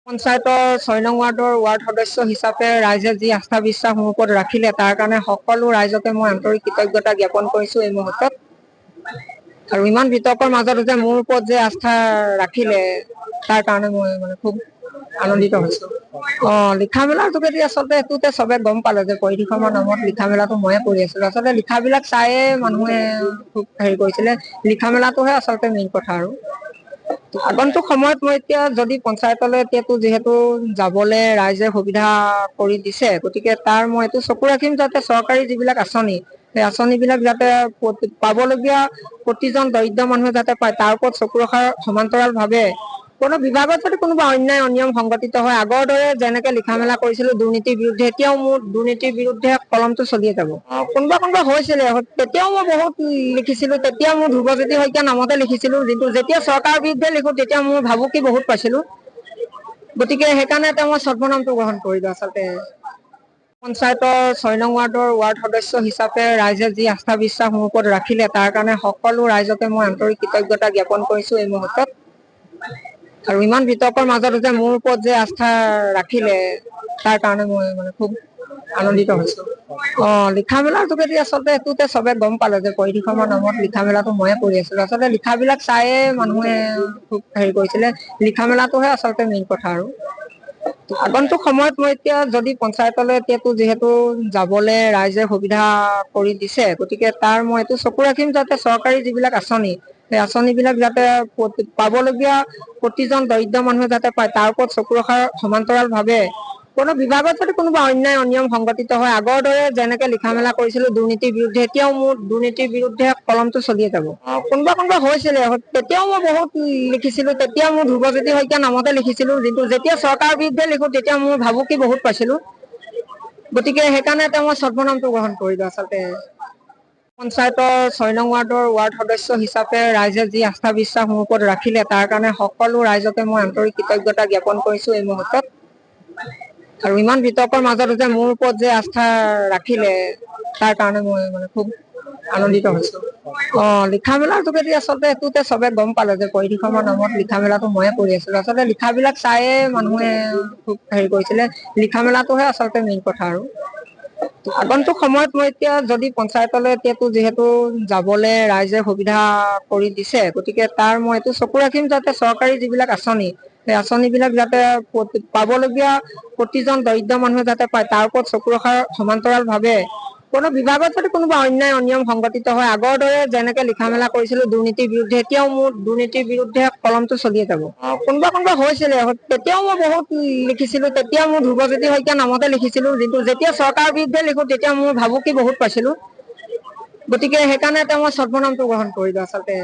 পঞ্চায়তৰ ৬ নং ৱাৰ্ড সদস্য হিচাপে ৰাইজে যি আস্থা বিশ্বাস মোৰ ওপৰত ৰাখিলে তাৰ কাৰণে সকলো ৰাইজকে মই আন্তৰিক কৃতজ্ঞতা জ্ঞাপন কৰিছো এই মুহূৰ্তত। আৰু ইমান বিতৰ্কৰ মাজত যে মোৰ ওপৰত যে আস্থা ৰাখিলে তাৰ কাৰণে মই খুব আনন্দিত হৈছো। লিখা মেলাৰ যোগেদি আচলতে এইটোতে চবে গম পালে যে পৰিধি শৰ্মাৰ নামত লিখা মেলাটো ময়ে কৰি আছিলো। আচলতে লিখাবিলাক চায়ে মানুহে খুব কৰিছিলে। লিখা মেলাটোহে আচলতে মেইন কথা। আৰু আগন্তুক সময়ত মই এতিয়া যদি পঞ্চায়তলৈ এতিয়াতো যিহেতু যাবলৈ ৰাইজে সুবিধা কৰি দিছে, গতিকে তাৰ মই এইটো চকু ৰাখিম যাতে চৰকাৰী যিবিলাক আঁচনি, সেই আঁচনিবিলাক যাতে পাবলগীয়া প্ৰতিজন দৰিদ্ৰ মানুহে যাতে পায়, তাৰ ওপৰত চকু ৰখাৰ সমান্তৰাল ভাৱে কোনো বিভাগত যদি কোনোবা অন্যায় অনিয়ম সংঘটিত হয়, আগৰ দৰে যেনেকে লিখা মেলা কৰিছিলো দুৰ্নীতিৰ বিৰুদ্ধে, এতিয়াও মোৰ দুৰ্নীতিৰ বিৰুদ্ধে কলমটো চলিয়ে যাব। কোনোবা হৈছিলে, তেতিয়াও মই বহুত লিখিছিলো। তেতিয়া মোৰ ধ্ৰুৱজ্যোতি শইকীয়া নামতে লিখিছিলো, কিন্তু যেতিয়া চৰকাৰৰ বিৰুদ্ধে লিখো তেতিয়া মোৰ ভাবুকি বহুত পাইছিলো। গতিকে সেইকাৰণে মই ছদ্মনামটো গ্ৰহণ কৰিলো। আচলতে পঞ্চায়তৰ ৬ নং ৱাৰ্ড সদস্য হিচাপে ৰাইজে যি আস্থা বিশ্বাস মোৰ ওপৰত ৰাখিলে তাৰ কাৰণে সকলো ৰাইজকে মই আন্তৰিক কৃতজ্ঞতা জ্ঞাপন কৰিছো এই মুহূৰ্তত। আৰু ইমান বিতৰ্কৰ মাজত যে মোৰ ওপৰত যে আস্থা ৰাখিলে তাৰ কাৰণে মই খুব আনন্দিত হৈছো। লিখা মেলাৰ যোগেদি আচলতে এইটোতে চবে গম পালে যে পৰিধি শৰ্মাৰ নামত লিখা মেলাটো ময়ে কৰি আছিলো। আচলতে লিখাবিলাক চায়ে মানুহে খুব কৰিছিলে। লিখা মেলাটোহে আচলতে মেইন কথা। আৰু আগন্তুক সময়ত মই এতিয়া যদি পঞ্চায়তলৈ এতিয়াতো যিহেতু যাবলৈ ৰাইজে সুবিধা কৰি দিছে, গতিকে তাৰ মই এইটো চকু ৰাখিম যাতে চৰকাৰী যিবিলাক আঁচনি, সেই আঁচনিবিলাক যাতে পাবলগীয়া প্ৰতিজন দৰিদ্ৰ মানুহে যাতে পায়, তাৰ ওপৰত চকু ৰখাৰ সমান্তৰাল ভাৱে কোনো বিভাগত যদি কোনোবা অন্যায় অনিয়ম সংঘটিত হয়, আগৰ দৰে যেনেকে লিখা মেলা কৰিছিলো দুৰ্নীতিৰ বিৰুদ্ধে, এতিয়াও মোৰ দুৰ্নীতিৰ বিৰুদ্ধে কলমটো চলিয়ে যাব। কোনোবা হৈছিলে, তেতিয়াও মই বহুত লিখিছিলো। তেতিয়া মোৰ ধ্ৰুৱজ্যোতি শইকীয়া নামতে লিখিছিলো, কিন্তু যেতিয়া চৰকাৰৰ বিৰুদ্ধে লিখো তেতিয়া মোৰ ভাবুকি বহুত পাইছিলো। গতিকে সেইকাৰণে মই ছদ্মনামটো গ্ৰহণ কৰিলো। আচলতে পঞ্চায়তৰ ৬ নং ৱাৰ্ড সদস্য হিচাপে ৰাইজে যি আস্থা বিশ্বাস মোৰ ওপৰত ৰাখিলে তাৰ কাৰণে সকলো ৰাইজকে মই আন্তৰিক কৃতজ্ঞতা জ্ঞাপন কৰিছো এই মুহূৰ্তত। আৰু ইমান বিতৰ্কৰ মাজত যে মোৰ ওপৰত যে আস্থা ৰাখিলে তাৰ কাৰণে মই খুব আনন্দিত হৈছো। লিখা মেলাৰ যোগেদি আচলতে এইটোতে চবে গম পালে যে পৰিধি শৰ্মাৰ নামত লিখা মেলাটো ময়ে কৰি আছিলো। আচলতে লিখাবিলাক চায়ে মানুহে খুব কৰিছিলে। লিখা মেলাটোহে আচলতে মেইন কথা। আৰু আগন্তুক সময়ত মই এতিয়া যদি পঞ্চায়তলৈ এতিয়াতো যিহেতু যাবলৈ ৰাইজে সুবিধা কৰি দিছে, গতিকে তাৰ মই এইটো চকু ৰাখিম যাতে চৰকাৰী যিবিলাক আঁচনি, সেই আঁচনিবিলাক যাতে পাবলগীয়া প্ৰতিজন দৰিদ্ৰ মানুহে যাতে পায়, তাৰ ওপৰত চকু ৰখাৰ সমান্তৰাল ভাৱে কোনো বিভাগত যদি কোনোবা অন্যায় অনিয়ম সংঘটিত হয়, আগৰ দৰে যেনেকে লিখা মেলা কৰিছিলো দুৰ্নীতিৰ বিৰুদ্ধে, এতিয়াও মোৰ দুৰ্নীতিৰ বিৰুদ্ধে কলমটো চলিয়ে যাব। কোনোবা হৈছিলে, তেতিয়াও মই বহুত লিখিছিলো। তেতিয়া মোৰ ধ্ৰুৱজ্যোতি শইকীয়া নামতে লিখিছিলো, কিন্তু যেতিয়া চৰকাৰৰ বিৰুদ্ধে লিখো তেতিয়া মোৰ ভাবুকি বহুত পাইছিলো। গতিকে সেইকাৰণে মই ছদ্মনামটো গ্ৰহণ কৰিলো। আচলতে